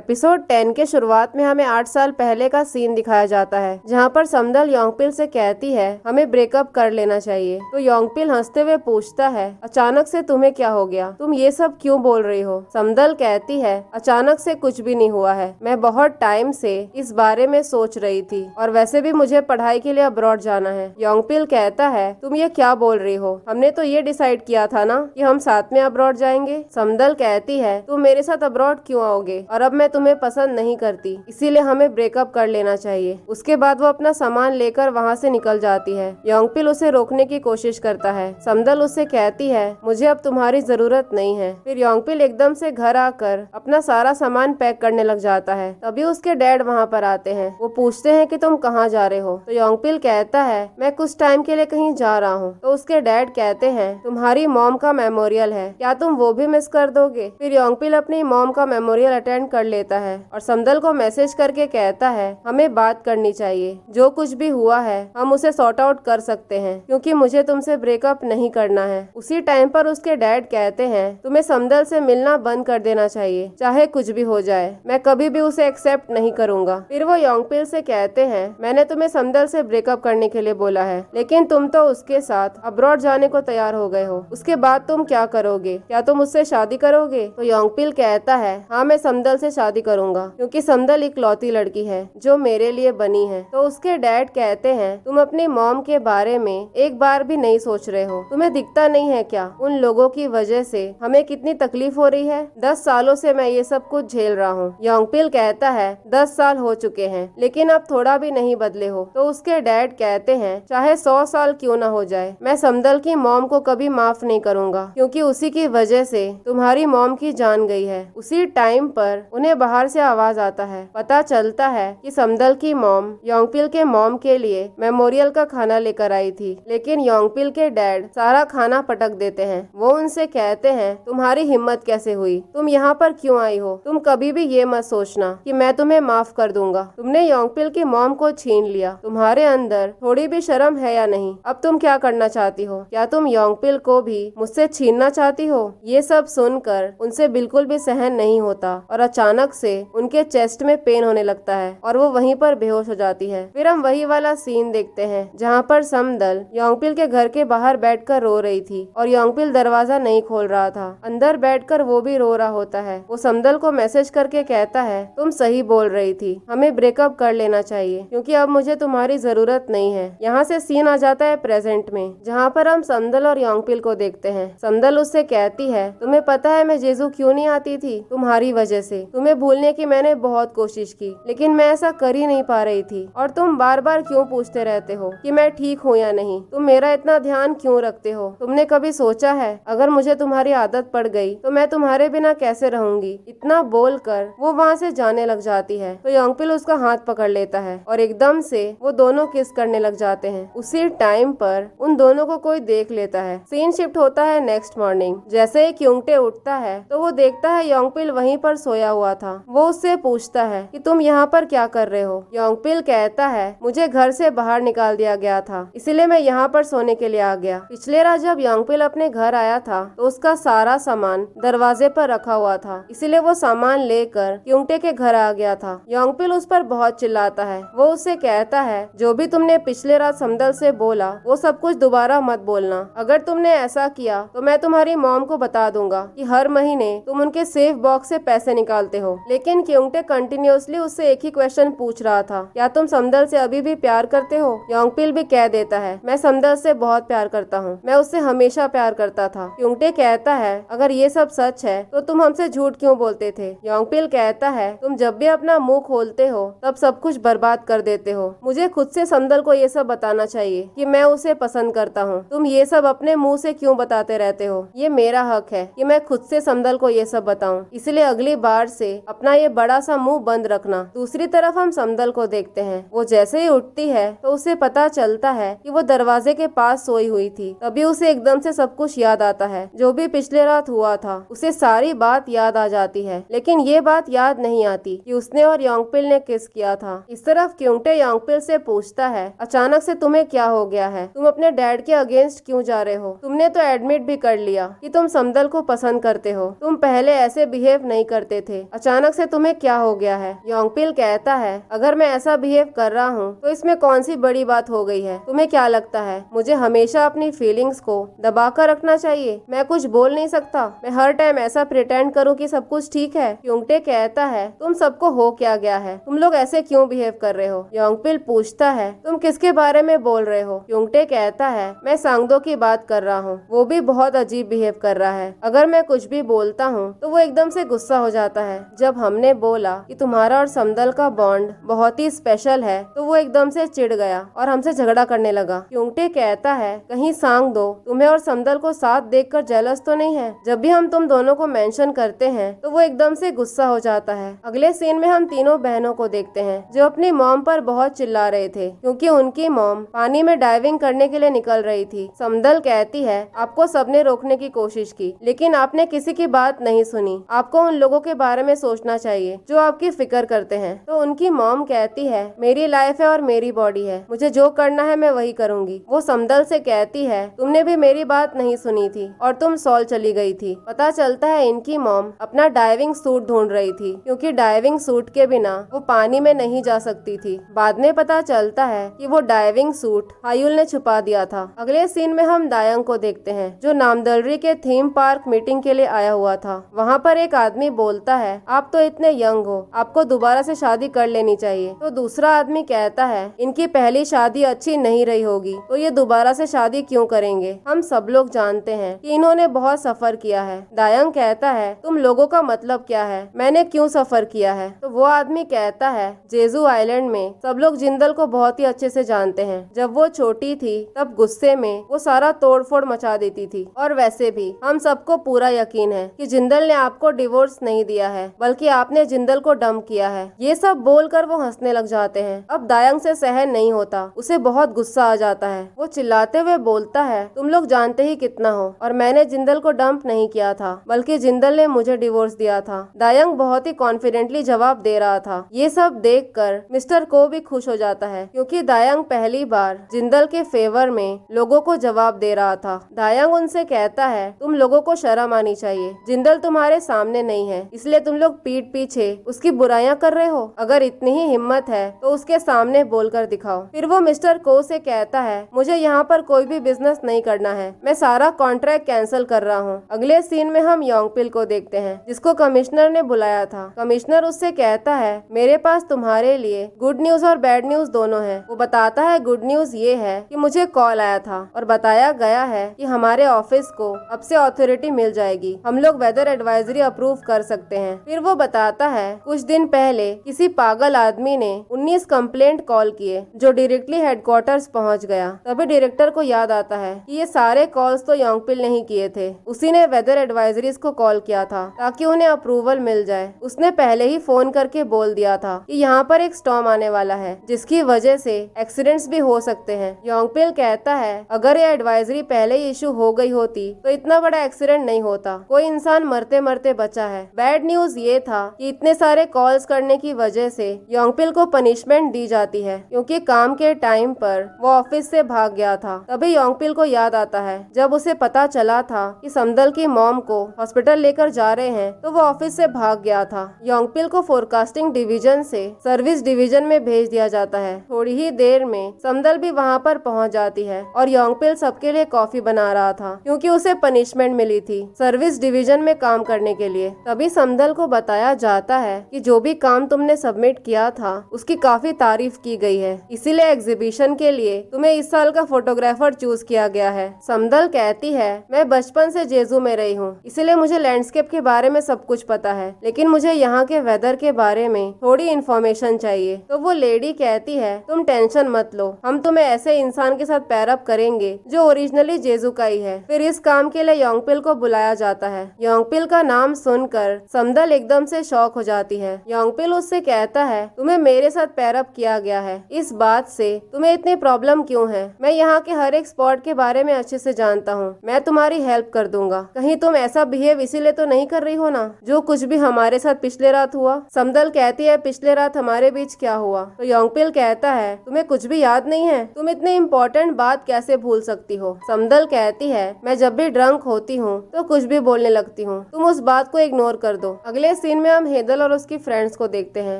Episode 10 के शुरुआत में हमें 8 साल पहले का सीन दिखाया जाता है, जहाँ पर समदल योंगपिल से कहती है हमें ब्रेकअप कर लेना चाहिए। तो योंगपिल हंसते हुए पूछता है अचानक से तुम्हें क्या हो गया, तुम ये सब क्यों बोल रही हो। समदल कहती है अचानक से कुछ भी नहीं हुआ है, मैं बहुत टाइम से इस बारे में सोच रही थी और वैसे भी मुझे पढ़ाई के लिए अब्रॉड जाना है। योंगपिल कहता है तुम ये क्या बोल रही हो, हमने तो ये डिसाइड किया था ना कि हम साथ में अब्रॉड जाएंगे। समदल कहती है तुम मेरे साथ अब्रॉड क्यों आओगे और अब मैं तुम्हें पसंद नहीं करती, इसीलिए हमें ब्रेकअप कर लेना चाहिए। उसके बाद वो अपना सामान लेकर वहाँ से निकल जाती है। योंगपिल उसे रोकने की कोशिश करता है। समदल उससे कहती है मुझे अब तुम्हारी जरूरत नहीं है। फिर योंगपिल एकदम से घर आकर अपना सारा सामान पैक करने लग जाता है। तभी उसके डैड वहाँ पर आते हैं। वो पूछते हैं कि तुम कहाँ जा रहे हो। तो योंगपिल कहता है मैं कुछ टाइम के लिए कहीं जा रहा हूँ। तो उसके डैड कहते हैं तुम्हारी मॉम का मेमोरियल है, क्या तुम वो भी मिस कर दोगे। फिर योंगपिल अपनी मॉम का मेमोरियल अटेंड कर लेता है और समदल को मैसेज करके कहता है हमें बात करनी चाहिए, जो कुछ भी हुआ है हम उसे सॉर्ट आउट कर सकते हैं क्योंकि मुझे तुमसे ब्रेकअप नहीं करना है। उसी टाइम पर उसके डैड कहते हैं तुम्हें समदल से मिलना बंद कर देना चाहिए, चाहे कुछ भी हो जाए, मैं कभी भी उसे एक्सेप्ट नहीं करूंगा। फिर वो योंगपिल से कहते हैं मैंने तुम्हें समदल से ब्रेकअप करने के लिए बोला है, लेकिन तुम तो उसके साथ अब्रॉड जाने को तैयार हो गए हो, उसके बाद तुम क्या करोगे, क्या तुम उससे शादी करोगे। तो योंगपिल कहता है हाँ मैं समदल से शादी करूंगा क्योंकि समदल इकलौती लड़की है जो मेरे लिए बनी है। तो उसके डैड कहते हैं तुम अपनी मॉम के बारे में एक बार भी नहीं सोच रहे हो, तुम्हें दिखता नहीं है क्या उन लोगों की वजह से हमें कितनी तकलीफ हो रही है। 10 सालों से मैं ये सब कुछ झेल रहा हूँ। योंगपिल कहता है 10 साल हो चुके हैं लेकिन अब थोड़ा भी नहीं बदले हो। तो उसके डैड कहते हैं चाहे 100 साल क्यों न हो जाए, मैं समदल की मॉम को कभी माफ नहीं करूंगा क्योंकि उसी की वजह से तुम्हारी मॉम की जान गई है। उसी टाइम पर उन्हें बाहर से आवाज आता है। पता चलता है कि समदल की मॉम योंगपिल के मॉम के लिए मेमोरियल का खाना लेकर आई थी, लेकिन योंगपिल के डैड सारा खाना पटक देते हैं। वो उनसे कहते हैं तुम्हारी हिम्मत कैसे हुई, तुम यहाँ पर क्यों आई हो, तुम कभी भी ये मत सोचना कि मैं तुम्हें माफ कर दूंगा। तुमने योंगपिल की मॉम को छीन लिया, तुम्हारे अंदर थोड़ी भी शर्म है या नहीं। अब तुम क्या करना चाहती हो, क्या तुम योंगपिल को भी मुझसे छीनना चाहती हो। ये सब सुनकर उनसे बिल्कुल भी सहन नहीं होता और अचानक से उनके चेस्ट में पेन होने लगता है और वो वहीं पर बेहोश हो जाती है। फिर हम वही वाला सीन देखते हैं जहाँ पर समदल योंगपिल के घर के बाहर बैठकर रो रही थी और योंगपिल दरवाजा नहीं खोल रहा था। अंदर बैठकर वो भी रो रहा होता है। वो समदल को मैसेज करके कहता है तुम सही बोल रही थी, हमें ब्रेकअप कर लेना चाहिए क्योंकि अब मुझे तुम्हारी जरूरत नहीं है। यहाँ से सीन आ जाता है प्रेजेंट में, जहाँ पर हम समदल और योंगपिल को देखते हैं। समदल उससे कहती है तुम्हें पता है मैं जेजू क्यों नहीं आती थी, तुम्हारी वजह से। तुम्हें भूलने की मैंने बहुत कोशिश की लेकिन मैं ऐसा कर ही नहीं पा रही थी और तुम बार बार क्यों पूछते रहते हो कि मैं ठीक हूँ या नहीं, तुम मेरा इतना ध्यान क्यों रखते हो। तुमने कभी सोचा है अगर मुझे तुम्हारी आदत पड़ गई तो मैं तुम्हारे बिना कैसे रहूंगी। इतना बोलकर वो वहाँ से जाने लग जाती है। तो योंगपिल उसका हाथ पकड़ लेता है और एकदम से वो दोनों किस करने लग जाते हैं। उसी टाइम पर उन दोनों को कोई देख लेता है। सीन शिफ्ट होता है नेक्स्ट मॉर्निंग। जैसे ही क्योंगटे उठता है तो वो देखता है योंगपिल वहीं पर सोया हुआ था। वो उससे पूछता है कि तुम यहाँ पर क्या कर रहे हो। योंगपिल कहता है मुझे घर से बाहर निकाल दिया गया था, इसलिए मैं यहाँ पर सोने के लिए आ गया। पिछले रात जब योंगपिल अपने घर आया था तो उसका सारा सामान दरवाजे पर रखा हुआ था, इसलिए वो सामान लेकर क्योंटे के घर आ गया था। योंगपिल उस पर बहुत चिल्लाता है। वो उससे कहता है जो भी तुमने पिछले रात समदल से बोला वो सब कुछ दोबारा मत बोलना। अगर तुमने ऐसा किया तो मैं तुम्हारी मॉम को बता दूंगा कि हर महीने तुम उनके सेफ बॉक्स से पैसे निकालते हो। लेकिन क्योंटे कंटिन्यूअसली उससे एक ही क्वेश्चन पूछ रहा था, क्या तुम समदल से अभी भी प्यार करते हो। योंगपिल भी कह देता है मैं समदल से बहुत प्यार करता हूँ, मैं उससे हमेशा प्यार करता था। क्योंटे कहता है अगर ये सब सच है तो तुम हमसे झूठ क्यों बोलते थे। योंगपिल कहता है तुम जब भी अपना मुंह खोलते हो तब सब कुछ बर्बाद कर देते हो। मुझे खुद से समदल को ये सब बताना चाहिए कि मैं उसे पसंद करता हूँ। तुम ये सब अपने मुंह से क्यों बताते रहते हो। ये मेरा हक है कि मैं खुद से समदल को ये सब बताऊं, इसलिए अगली बार से अपना ये बड़ा सा मुंह बंद रखना। दूसरी तरफ हम समदल को देखते हैं। वो जैसे ही उठती है तो उसे पता चलता है कि वो दरवाजे के पास सोई हुई थी। तभी उसे एकदम से सब कुछ याद आता है जो भी पिछले रात हुआ था। उसे सारी बात याद आ जाती है लेकिन ये बात याद नहीं आती कि उसने और योंगपिल ने किस किया था। इस तरफ क्योंटे योंगपिल से पूछता है अचानक से तुम्हें क्या हो गया है, तुम अपने डैड के अगेंस्ट क्यों जा रहे हो। तुमने तो एडमिट भी कर लिया कि तुम समदल को पसंद करते हो, तुम पहले ऐसे बिहेव नहीं करते थे, अचानक से तुम्हें क्या हो गया है? योंगपिल कहता है, अगर मैं ऐसा बिहेव कर रहा हूँ तो इसमें कौन सी बड़ी बात हो गई है? तुम्हें क्या लगता है मुझे हमेशा अपनी फीलिंग्स को दबा कर रखना चाहिए? मैं कुछ बोल नहीं सकता? मैं हर टाइम ऐसा प्रिटेंड करूँ कि सब कुछ ठीक है? क्योंटे कहता है, तुम सबको हो क्या गया है? तुम लोग ऐसे क्यों बिहेव कर रहे हो? योंगपिल पूछता है, तुम किसके बारे में बोल रहे हो? क्योंटे कहता है, मैं सांगदो की बात कर रहा हूँ। वो भी बहुत अजीब बिहेव कर रहा है। अगर मैं कुछ भी बोलता हूँ तो वो एकदम से गुस्सा हो जाता है। जब हमने बोला कि तुम्हारा और समदल का बॉन्ड बहुत ही स्पेशल है तो वो एकदम से चिढ़ गया और हमसे झगड़ा करने लगा। क्योंटे कहता है, कहीं सांगदो तुम्हें और समदल को साथ देखकर जेलस तो नहीं है? जब भी हम तुम दोनों को मेंशन करते हैं तो वो एकदम से गुस्सा हो जाता है। अगले सीन में हम तीनों बहनों को देखते हैं जो अपनी मॉम पर बहुत चिल्ला रहे थे क्योंकि उनकी मॉम पानी में डाइविंग करने के लिए निकल रही थी। समदल कहती है, आपको सबने रोकने की कोशिश की लेकिन आपने किसी की बात नहीं सुनी। आपको उन लोगों के बारे में सोचना चाहिए जो आपकी फिक्र करते हैं। तो उनकी मॉम कहती है, मेरी लाइफ है और मेरी बॉडी है, मुझे जो करना है मैं वही करूंगी। वो समदल से कहती है, तुमने भी मेरी बात नहीं सुनी थी और तुम सॉल चली गई थी। पता चलता है इनकी मॉम अपना डाइविंग सूट ढूंढ रही थी क्योंकि डाइविंग सूट के बिना वो पानी में नहीं जा सकती थी। बाद में पता चलता है कि वो डाइविंग सूट हायुल ने छुपा दिया था। अगले सीन में हम दायंग को देखते हैं जो नामदलरी के थीम पार्क मीटिंग के लिए आया हुआ था। वहाँ पर एक आदमी बोलता है, आप तो इतने यंग हो, आपको दोबारा से शादी कर लेनी चाहिए। तो दूसरा आदमी कहता है, इनकी पहली शादी अच्छी नहीं रही होगी तो ये दोबारा से शादी क्यों करेंगे? हम सब लोग जानते हैं कि इन्होंने बहुत सफर किया है। दायंग कहता है, तुम लोगों का मतलब क्या है? मैंने क्यों सफर किया है? तो वो आदमी कहता है, जेजू आइलैंड में सब लोग जिंदल को बहुत ही अच्छे से जानते हैं। जब वो छोटी थी तब गुस्से में वो सारा तोड़फोड़ मचा देती थी और वैसे भी हम सबको पूरा यकीन है कि जिंदल ने आपको डिवोर्स नहीं दिया है बल्कि आपने जिंदल को डंप किया है। ये सब बोलकर वो हंसने लग जाते हैं। अब दायंग से सहन नहीं होता, उसे बहुत गुस्सा आ जाता है। वो चिल्लाते हुए बोलता है, तुम लोग जानते ही कितना हो और मैंने जिंदल को डंप नहीं किया था बल्कि जिंदल ने मुझे डिवोर्स दिया था। दायंग बहुत ही कॉन्फिडेंटली जवाब दे रहा था। ये सब देखकर मिस्टर को भी खुश हो जाता है क्योंकि दायंग पहली बार जिंदल के फेवर में लोगों को जवाब दे रहा था। दायंग उनसे कहता है, तुम लोगों को शर्म आनी चाहिए। जिंदल तुम्हारे सामने नहीं है इसलिए तुम लोग पीठ पीछे उसकी बुराइयां कर रहे हो। अगर इतनी ही हिम्मत है तो उसके सामने बोलकर दिखाओ। फिर वो मिस्टर को से कहता है, मुझे यहाँ पर कोई भी बिजनेस नहीं करना है, मैं सारा कॉन्ट्रैक्ट कैंसिल कर रहा हूँ। अगले सीन में हम योंगपिल को देखते हैं जिसको कमिश्नर ने बुलाया था। कमिश्नर उससे कहता है, मेरे पास तुम्हारे लिए गुड न्यूज और बैड न्यूज दोनों है। वो बताता है, गुड न्यूज ये है कि मुझे कॉल आया था और बताया गया है कि हमारे ऑफिस को अब से अथॉरिटी मिल जाएगी, हम लोग वेदर एडवाइजरी अप्रूव कर सकते हैं। फिर वो बताता है, कुछ दिन पहले किसी पागल आदमी ने 19 कंप्लेंट कॉल किए जो डायरेक्टली हेडक्वार्टर्स पहुंच गया। तभी डायरेक्टर को याद आता है कि ये सारे कॉल्स तो योंगपिल नहीं किए थे, उसी ने वेदर एडवाइजरीज को कॉल किया था ताकि उन्हें अप्रूवल मिल जाए। उसने पहले ही फोन करके बोल दिया था कि यहाँ पर एक स्टॉर्म आने वाला है जिसकी वजह से एक्सीडेंट्स भी हो सकते हैं। योंगपिल कहता है, अगर ये एडवाइजरी पहले ही इशू हो गई होती तो इतना बड़ा एक्सीडेंट नहीं होता, कोई इंसान मरते मरते बचा है। बैड न्यूज ये था कि इतने सारे कॉल्स करने की वजह से योंगपिल को पनिशमेंट दी जाती है क्योंकि काम के टाइम पर वो ऑफिस से भाग गया था। तभी योंगपिल को याद आता है जब उसे पता चला था कि समदल की मॉम को हॉस्पिटल लेकर जा रहे हैं तो वो ऑफिस से भाग गया था। योंगपिल को फोरकास्टिंग डिवीजन से सर्विस डिवीजन में भेज दिया जाता है। थोड़ी ही देर में समदल भी वहाँ पर पहुँच जाती है और योंगपिल सबके लिए कॉफी बना रहा था क्योंकि उसे पनिशमेंट मिली थी सर्विस डिवीजन में काम करने के लिए। तभी समदल को बताया जाता है कि जो भी काम तुमने सबमिट किया था उसकी काफी तारीफ की गई है, इसीलिए एग्जीबिशन के लिए तुम्हें इस साल का फोटोग्राफर चूज किया गया है। समदल कहती है, मैं बचपन से जेजू में रही हूँ इसलिए मुझे लैंडस्केप के बारे में सब कुछ पता है, लेकिन मुझे यहाँ के वेदर के बारे में थोड़ी इन्फॉर्मेशन चाहिए। तो वो लेडी कहती है, तुम टेंशन मत लो, हम तुम्हें ऐसे इंसान के साथ पैर अप करेंगे जो ओरिजिनली जेजू का ही है। फिर इस काम के लिए योंगपिल को बुलाया जाता है। योंगपिल का नाम सुनकर समदल एकदम से शॉक हो जाती है। योंगपिल उससे कहता है, तुम्हें मेरे साथ पैर अप किया गया है, इस बात से तुम्हें इतनी प्रॉब्लम क्यों है? मैं यहाँ के हर एक स्पॉट के बारे में अच्छे से जानता हूँ, मैं तुम्हारी हेल्प कर दूंगा। कहीं तुम ऐसा बिहेव इसीलिए तो नहीं कर रही हो ना जो कुछ भी हमारे साथ पिछले रात हुआ? समदल कहती है, पिछले रात हमारे बीच क्या हुआ? तो योंगपिल कहता है, तुम्हें कुछ भी याद नहीं है? तुम इतनी इम्पोर्टेंट बात कैसे भूल सकती हो? समदल कहती है, मैं जब भी ड्रंक होती हूँ तो कुछ भी बोलने लगती हूँ, तुम उस बात को इग्नोर कर दो। अगले सीन में हम हेदल और उसकी फ्रेंड्स को देखते हैं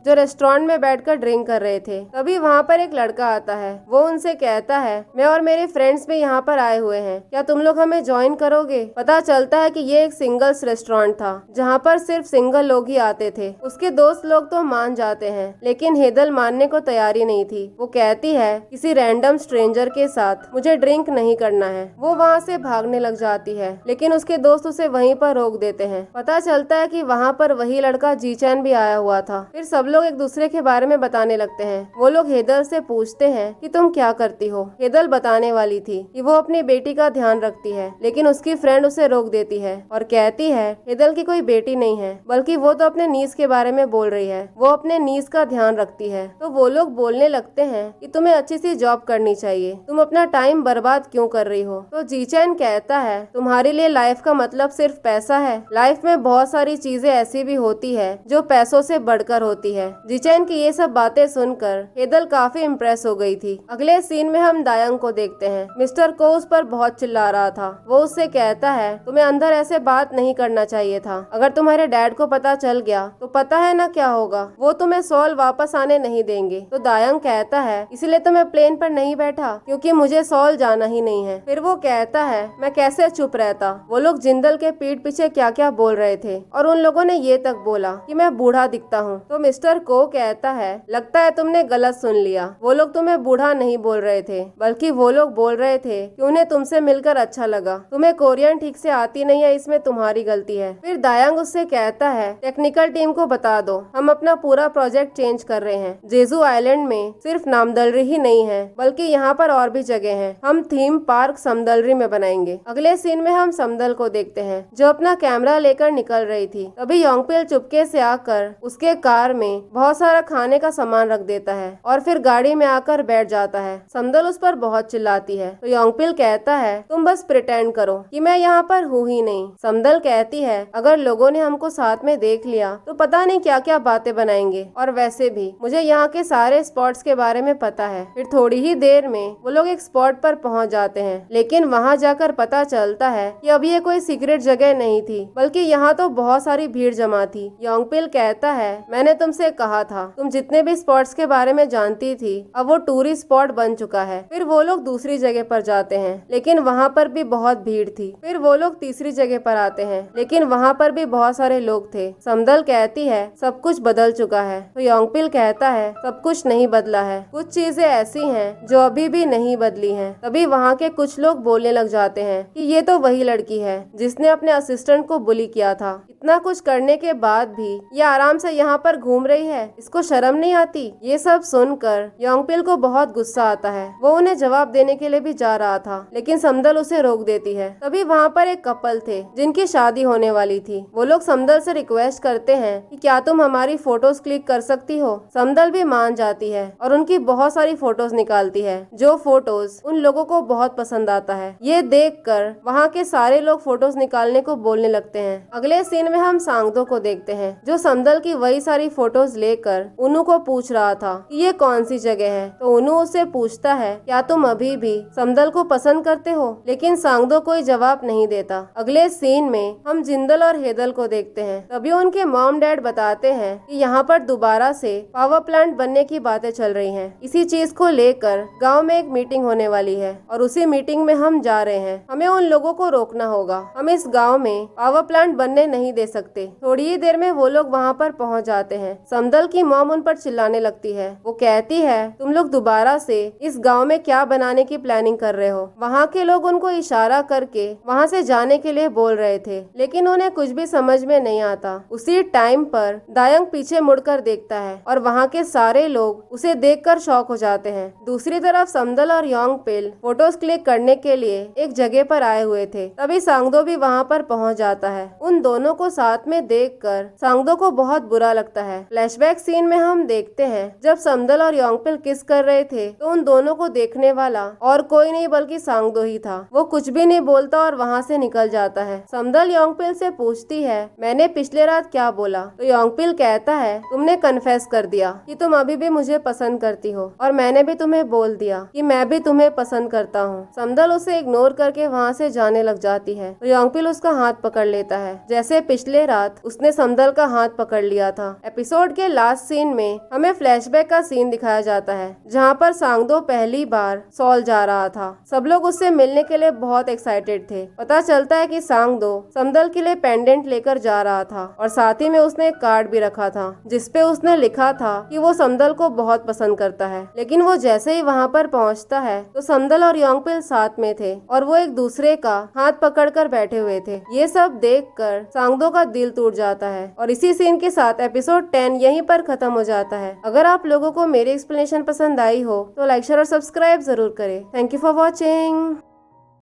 जो रेस्टोरेंट में बैठकर ड्रिंक कर रहे थे। तभी वहाँ पर एक लड़का आता है। वो उनसे कहता है, मैं और मेरे फ्रेंड्स भी यहाँ पर आए हुए हैं, क्या तुम लोग हमें ज्वाइन करोगे? पता चलता है कि ये एक सिंगल्स रेस्टोरेंट था जहाँ पर सिर्फ सिंगल लोग ही आते थे। उसके दोस्त लोग तो मान जाते हैं, लेकिन हेदल मानने को तैयारी नहीं थी। वो कहती है, किसी रैंडम स्ट्रेंजर के साथ मुझे ड्रिंक नहीं करना है। वो वहाँ से भागने लग जाती है, लेकिन उसके दोस्त उसे वहीं पर रोक देते हैं। पता चलता है कि वहाँ पर वही लड़का जीचैन भी आया हुआ था। फिर सब लोग एक दूसरे के बारे में बताने लगते हैं। वो लोग हेदल से पूछते हैं कि तुम क्या करती हो। हेदल बताने वाली थी कि वो अपनी बेटी का ध्यान रखती है, लेकिन उसकी फ्रेंड उसे रोक देती है और कहती है हेदल की कोई बेटी नहीं है, बल्कि वो तो अपने नीस के बारे में बोल रही है। वो अपने नीस का ध्यान रखती है। तो वो लोग बोलने लगते हैं कि तुम्हें अच्छी सी जॉब करनी चाहिए, तुम अपना टाइम बर्बाद क्यों कर रही हो। तो जीचैन कहता है, तुम्हारे लिए लाइफ का मतलब सिर्फ पैसा है? लाइफ में बहुत सारी चीजें ऐसी भी होती है जो पैसों से बढ़कर होती है। जीचैन की ये सब बातें सुनकर हेदल काफी इम्प्रेस हो गई थी। अगले सीन में हम दायंग को देखते हैं। मिस्टर को उस पर बहुत चिल्ला रहा था। वो उससे कहता है, तुम्हें अंदर ऐसे बात नहीं करना चाहिए था। अगर तुम्हारे डैड को पता चल गया तो पता है ना क्या होगा, वो तुम्हें सॉल वापस आने नहीं देंगे। तो दायंग कहता है, इसलिए तो मैं प्लेन पर नहीं बैठा क्योंकि मुझे सॉल जाना ही नहीं है। फिर वो कहता है, मैं कैसे चुप रहता। वो लोग जिंदल के पीठ पीछे क्या क्या बोल रहे थे और उन लोगों ने ये तक बोला कि मैं बूढ़ा दिखता हूँ। तो मिस्टर को कहता है, लगता है तुमने गलत सुन लिया। वो लोग तुम्हें बूढ़ा नहीं बोल रहे थे, बल्कि वो लोग बोल रहे थे कि उन्हें तुमसे मिलकर अच्छा लगा। तुम्हें कोरियन ठीक से आती नहीं है, इसमें तुम्हारी गलती है। फिर दायांग उससे कहता है, टेक्निकल टीम को बता दो, हम अपना पूरा प्रोजेक्ट चेंज कर रहे हैं। जेजू आइलैंड में सिर्फ नामदलरी ही नहीं है, बल्कि यहाँ पर और भी जगह है। हम थीम पार्क समदलरी में बनाएंगे। अगले सीन में हम समदल को देखते हैं जो अपना कैमरा लेकर निकल रही थी। तभी योंगपिल चुपके से आकर उसके कार में बहुत सारा खाने का सामान रख देता है और फिर गाड़ी में आकर बैठ जाता है। समदल उस पर बहुत चिल्लाती है। तो योंगपिल कहता है, तुम बस प्रिटेंड करो कि मैं यहाँ पर हूँ ही नहीं। समदल कहती है, अगर लोगों ने हमको साथ में देख लिया तो पता नहीं क्या क्या बातें बनाएंगे, और वैसे भी मुझे यहाँ के सारे स्पॉट्स के बारे में पता है। फिर थोड़ी ही देर में वो लोग एक स्पॉट पर पहुँच जाते हैं, लेकिन वहाँ जाकर पता चलता है कि अब ये कोई सीक्रेट जगह नहीं थी, बल्कि यहाँ तो बहुत सारी भीड़ जमा थी। योंगपिल कहता है, मैंने तुमसे कहा था, तुम जितने भी स्पॉट्स के बारे में जानती थी अब वो टूरिस्ट स्पॉट बन चुका है। फिर वो लोग दूसरी जगह पर जाते हैं, लेकिन वहाँ पर भी बहुत भीड़ थी। फिर वो लोग तीसरी जगह पर आते हैं, लेकिन वहाँ पर भी बहुत सारे लोग थे। समदल कहती है, सब कुछ बदल चुका है। तो योंगपिल कहता है, सब कुछ नहीं बदला है, कुछ चीजें ऐसी हैं जो अभी भी नहीं बदली हैं। तभी वहाँ के कुछ लोग बोलने लग जाते हैं कि ये तो वही लड़की है जिसने अपने असिस्टेंट को बुली किया था। इतना कुछ करने के बाद भी ये आराम से यहाँ पर घूम रही है, इसको शर्म नहीं आती। ये सब सुनकर योंगपिल को बहुत गुस्सा आता है। वो उन्हें जवाब देने के लिए भी जा रहा था, लेकिन समदल उसे रोक देती है। तभी वहाँ पर एक कपल थे जिनकी शादी होने वाली थी। वो लोग समदल से रिक्वेस्ट करते हैं कि क्या तुम हमारी फोटोज क्लिक कर सकती हो। समदल भी मान जाती है और उनकी बहुत सारी फोटोज निकालती है, जो फोटोज उन लोगों को बहुत पसंद आता है। ये देखकर वहाँ के सारे लोग फोटोज निकालने को बोलने लगते हैं। अगले सीन में हम सांगदो को देखते हैं जो समदल की वही सारी फोटोज लेकर उनु को पूछ रहा था कि ये कौन सी जगह है। तो उनु उससे पूछता है, क्या तुम अभी भी समदल को पसंद करते हो? लेकिन सांगदो कोई जवाब नहीं देता। अगले सीन में हम जिंदल और हेदल को देखते हैं। तभी उनके मॉम डैड बताते हैं कि यहाँ पर दोबारा से पावर प्लांट बनने की बातें चल रही हैं। इसी चीज को लेकर गांव में एक मीटिंग होने वाली है और उसी मीटिंग में हम जा रहे हैं। हमें उन लोगों को रोकना होगा। हम इस गांव में पावर प्लांट बनने नहीं दे सकते। थोड़ी ही देर में वो लोग वहाँ पर पहुँच जाते हैं। समदल की मॉम उन पर चिल्लाने लगती है। वो कहती है, तुम लोग दोबारा से इस गांव में क्या बनाने की प्लानिंग कर रहे हो? वहाँ के लोग उनको इशारा करके वहाँ से जाने के लिए बोल रहे थे, लेकिन उन्हें कुछ भी समझ में नहीं आता। उसी टाइम पर दायंग पीछे मुड़कर देखता है और वहाँ के सारे लोग उसे देखकर शॉक हो जाते हैं। दूसरी तरफ समदल और योंगपिल फोटोज क्लिक करने के लिए एक जगह पर आए हुए थे। तभी सांगदो भी वहाँ पर पहुँच जाता है। उन दोनों को साथ में देखकर सांगदो को बहुत बुरा लगता है। फ्लैशबैक सीन में हम देखते हैं जब समदल और योंगपिल किस कर रहे थे तो उन दोनों को देखने वाला और कोई नहीं बल्कि सांगदो ही था। वो कुछ भी नहीं बोलता और वहाँ से निकल जाता है। समदल योंगपिल से पूछती है, मैंने पिछले रात क्या बोला? तो योंगपिल कहता है, तुमने कन्फेस कर दिया कि तुम अभी भी मुझे पसंद करती हो और मैंने भी तुम्हें बोल दिया कि मैं भी तुम्हें पसंद करता हूँ। समदल उसे इग्नोर करके वहाँ से जाने लग जाती है तो योंगपिल उसका हाथ पकड़ लेता है, जैसे पिछले रात उसने समदल का हाथ पकड़ लिया था। एपिसोड के लास्ट सीन में हमें फ्लैशबैक का सीन दिखाया जाता है जहाँ पर सांगदो पहली बार सॉल जा रहा था। सब लोग उससे मिलने के लिए बहुत एक्साइटेड थे। पता चलता है कि सांगदो समदल के लिए पेंडेंट लेकर जा रहा था और साथ ही में उसने एक कार्ड भी रखा था जिसपे उसने लिखा था कि वो समदल को बहुत पसंद करता है। लेकिन वो जैसे ही वहाँ पर पहुँचता है तो समदल और योंगपिल साथ में थे और वो एक दूसरे का हाथ पकड़कर बैठे हुए थे। ये सब देखकर सांगदो का दिल टूट जाता है और इसी सीन के साथ एपिसोड 10 यहीं पर खत्म हो जाता है। अगर आप लोगों को मेरी एक्सप्लेनेशन पसंद आई हो तो लाइक शेयर और सब्सक्राइब जरूर करें। Thank you for watching.